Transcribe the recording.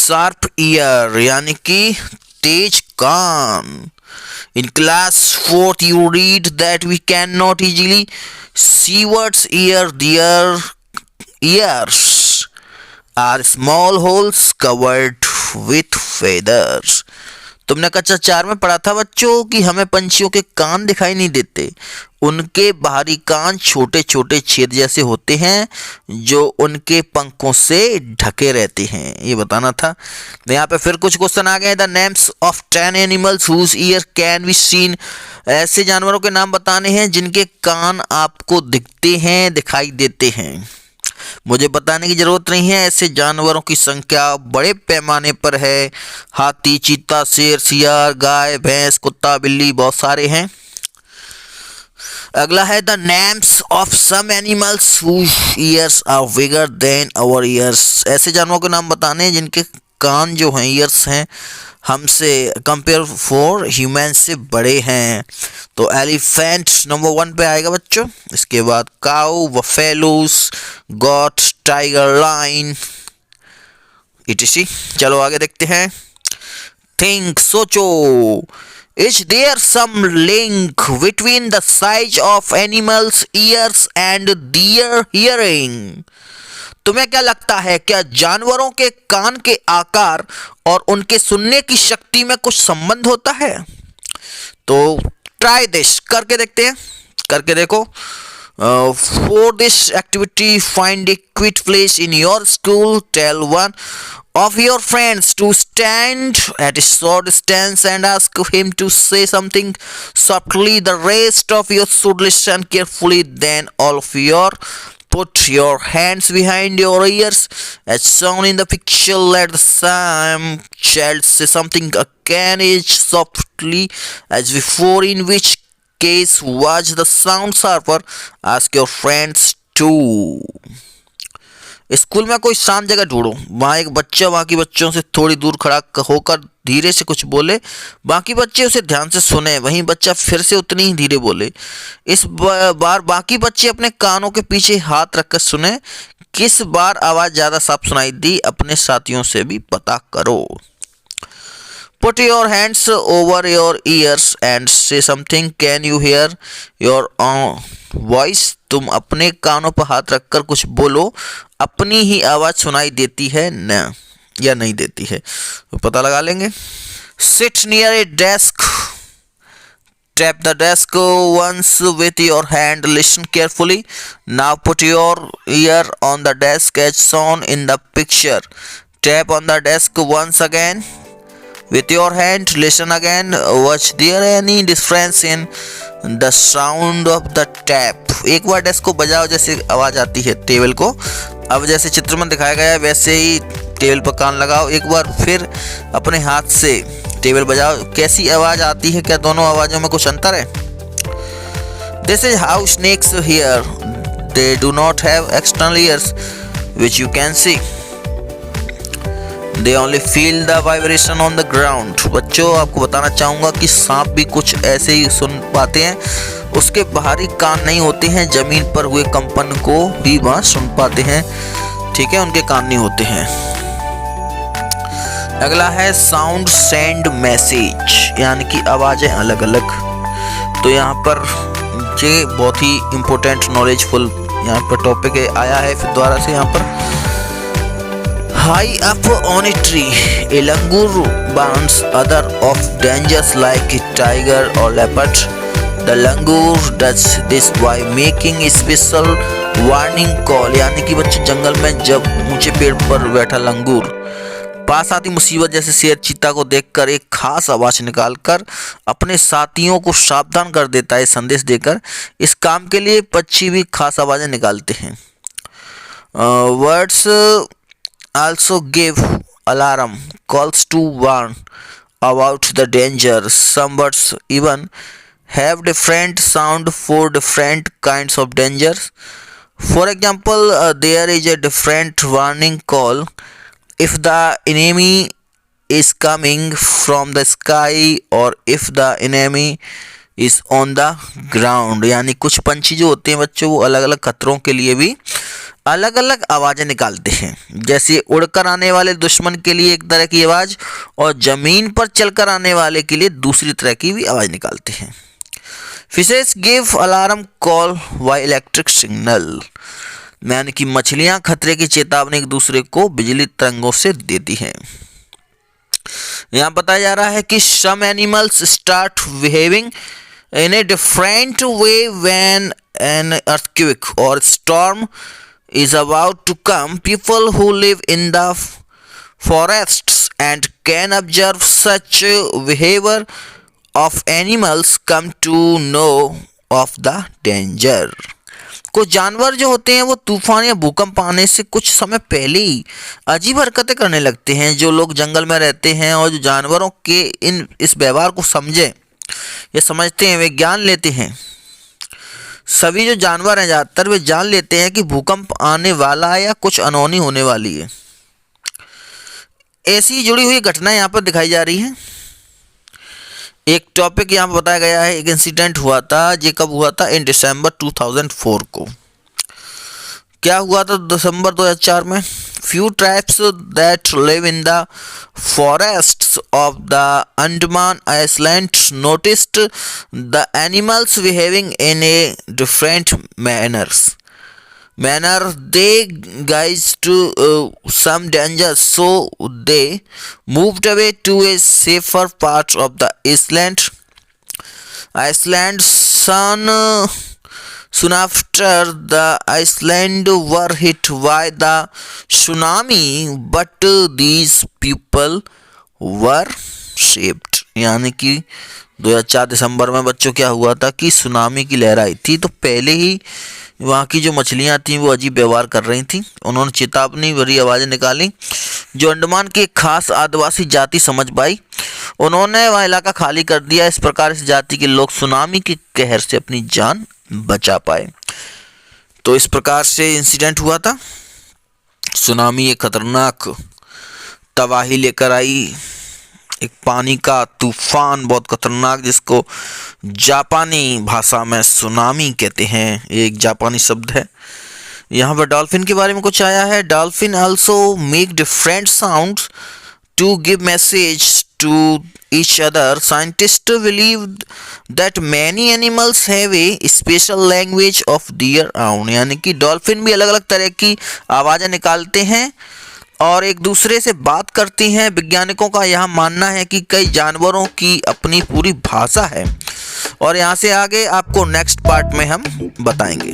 Sharp year यानी कि तेज कान। In class 4th you read that we cannot easily see what's ear. Their ears are small holes covered with feathers. तुमने कक्षा 4 में पढ़ा था बच्चों कि हमें पंछियों के कान दिखाई नहीं देते, उनके बाहरी कान छोटे छोटे छेद जैसे होते हैं जो उनके पंखों से ढके रहते हैं, ये बताना था। तो यहाँ पे फिर कुछ क्वेश्चन आ गए। The names of 10 animals whose ear can be seen. ऐसे जानवरों के नाम बताने हैं जिनके कान आपको दिखते हैं, दिखाई देते हैं। मुझे बताने की जरूरत नहीं है, ऐसे जानवरों की संख्या बड़े पैमाने पर है। हाथी, चीता, शेर, सियार, गाय, भैंस, कुत्ता, बिल्ली, बहुत सारे हैं। अगला है the names of some animals whose ears are bigger than our ears. ऐसे जानवरों के नाम बताने हैं जिनके कान जो हैं, ईयर्स हैं, हमसे कंपेयर फॉर ह्यूमन से बड़े हैं। तो एलिफेंट नंबर 1 पे आएगा बच्चों। इसके बाद cow, buffaloes, goat, tiger, lion etc। चलो आगे देखते हैं। थिंक, सोचो। Is there some link between the size of animals ears and their hearing. तुम्हें क्या लगता है, क्या जानवरों के कान के आकार और उनके सुनने की शक्ति में कुछ संबंध होता है? तो ट्राई दिस, करके देखते हैं, करके देखो। For this activity find a quiet place in your school. Tell one of your friends to stand at a short distance and ask him to say something softly. The rest of you should listen carefully. Then all of you put your hands behind your ears as shown in the picture. Let the same child say something again as softly as before, in which case watch the sound sharper. Ask your friends to। School में कोई शांत जगह ढूंढो, वहाँ एक बच्चा बाकी बच्चों से थोड़ी दूर खड़ा होकर धीरे से कुछ बोले, बाकी बच्चे उसे ध्यान से सुने, वहीं बच्चा फिर से उतनी ही धीरे बोले। इस बार बाकी बच्चे अपने कानों के पीछे हाथ रखकर सुने, किस बार आवाज़ ज़्यादा साफ सुनाई दी अपने साथियों से भी पता करो। Put your hands over your ears and say something. Can you hear your own voice? तुम अपने कानों पर हाथ रखकर कुछ बोलो, अपनी ही आवाज़ सुनाई देती है न या नहीं देती है, तो पता लगा लेंगे। Sit near a desk. Tap the desk once with your hand. Listen carefully. Now put your ear on the desk as shown in the picture. Tap on the desk once again with your hand. Listen again. Was there any difference in the sound of the tap? एक बार desk को बजाओ जैसे आवाज़ आती है table को। अब जैसे चित्र में दिखाया गया है वैसे ही टेबल पर कान लगाओ, एक बार फिर अपने हाथ से टेबल बजाओ, कैसी आवाज़ आती है, क्या दोनों आवाज़ों में कुछ अंतर है? This is how snakes hear. They do not have external ears which you can see. They only feel the vibration on the ground. बच्चों आपको बताना चाहूँगा कि सांप भी कुछ ऐसे ही सुन पाते हैं, उसके बाहरी कान नहीं होते हैं, जमीन पर हुए कंपन को भी वह सुन पाते हैं, ठीक है, उनके कान नहीं होते हैं। अगला है साउंड सेंड मैसेज, यानी कि आवाज़ें अलग अलग। तो यहाँ पर ये बहुत ही इम्पोर्टेंट नॉलेजफुल यहाँ पर टॉपिक आया है फिर दोबारा से। यहाँ पर High up on a tree, a langur warns other of dangers like a tiger or leopard. The langur does this by making a special warning call. यानी कि बच्चे जंगल में जब ऊंचे पेड़ पर बैठा लंगूर पास आती मुसीबत जैसे शेर, चीता को देखकर एक खास आवाज़ निकालकर अपने साथियों को सावधान कर देता है, संदेश देकर। इस काम के लिए पक्षी भी खास आवाज़ें निकालते हैं। Words also give alarm calls to warn about the danger. Some birds even have different sound for different kinds of dangers. For example, there is a different warning call if the enemy is coming from the sky or if the enemy is on the ground. यानी कुछ पंछी जो होते हैं बच्चों वो अलग अलग खतरों के लिए भी अलग अलग आवाज़ें निकालते हैं, जैसे उड़कर आने वाले दुश्मन के लिए एक तरह की आवाज़ और ज़मीन पर चलकर आने वाले के लिए दूसरी तरह की भी आवाज़ निकालते हैं। Fishes give alarm call by electric signal, यानी कि मछलियाँ खतरे की चेतावनी एक दूसरे को बिजली तरंगों से देती हैं। यहाँ बताया जा रहा है कि some animals start behaving in a different way when an earthquake or storm is about to come. People who live in the forests and can observe such behavior of animals come to know of the danger. कुछ जानवर जो होते हैं वो तूफान या भूकंप आने से कुछ समय पहले ही अजीब हरकतें करने लगते हैं। जो लोग जंगल में रहते हैं और जो जानवरों के इस व्यवहार को समझे ये समझते हैं, वे ज्ञान लेते हैं। सभी जो जानवर हैं ज़्यादातर वे जान लेते हैं कि भूकंप आने वाला है या कुछ अनहोनी होने वाली है। ऐसी जुड़ी हुई घटना यहाँ पर दिखाई जा रही है। एक टॉपिक यहाँ पर बताया गया है, एक इंसिडेंट हुआ था। ये कब हुआ था? इन दिसंबर 2004 को। क्या हुआ था दिसंबर 2004 में? Few tribes that live in the forests of the Andaman Islands noticed the animals behaving in a different manners. They guessed some danger, so they moved away to a safer part of the island. Soon after, the island were hit by the tsunami, but these people were saved. यानी कि 2004 दिसंबर में बच्चों क्या हुआ था कि tsunami की लहर आई थी, तो पहले ही वहाँ की जो मछलियाँ थीं वो अजीब व्यवहार कर रही थीं। उन्होंने चेतावनी भरी आवाज़ें निकाली। जो अंडमान की एक खास आदिवासी जाति समझ पाई, उन्होंने वह इलाका खाली कर दिया। इस प्रकार इस जाति के लोग सुनामी के कहर से अपनी जान बचा पाए। तो इस प्रकार से इंसिडेंट हुआ था। सुनामी एक खतरनाक तबाही लेकर आई, एक पानी का तूफान बहुत खतरनाक, जिसको जापानी भाषा में सुनामी कहते हैं। एक जापानी शब्द है। यहाँ पर डॉल्फिन के बारे में कुछ आया है। Dolphin also make different sounds to give message to each other. Scientists believe that many animals have a special language of their own. यानी कि डॉल्फिन भी अलग अलग तरह की आवाज़ें निकालते हैं और एक दूसरे से बात करती हैं। वैज्ञानिकों का यह मानना है कि कई जानवरों की अपनी पूरी भाषा है। और यहाँ से आगे आपको नेक्स्ट पार्ट में हम बताएंगे।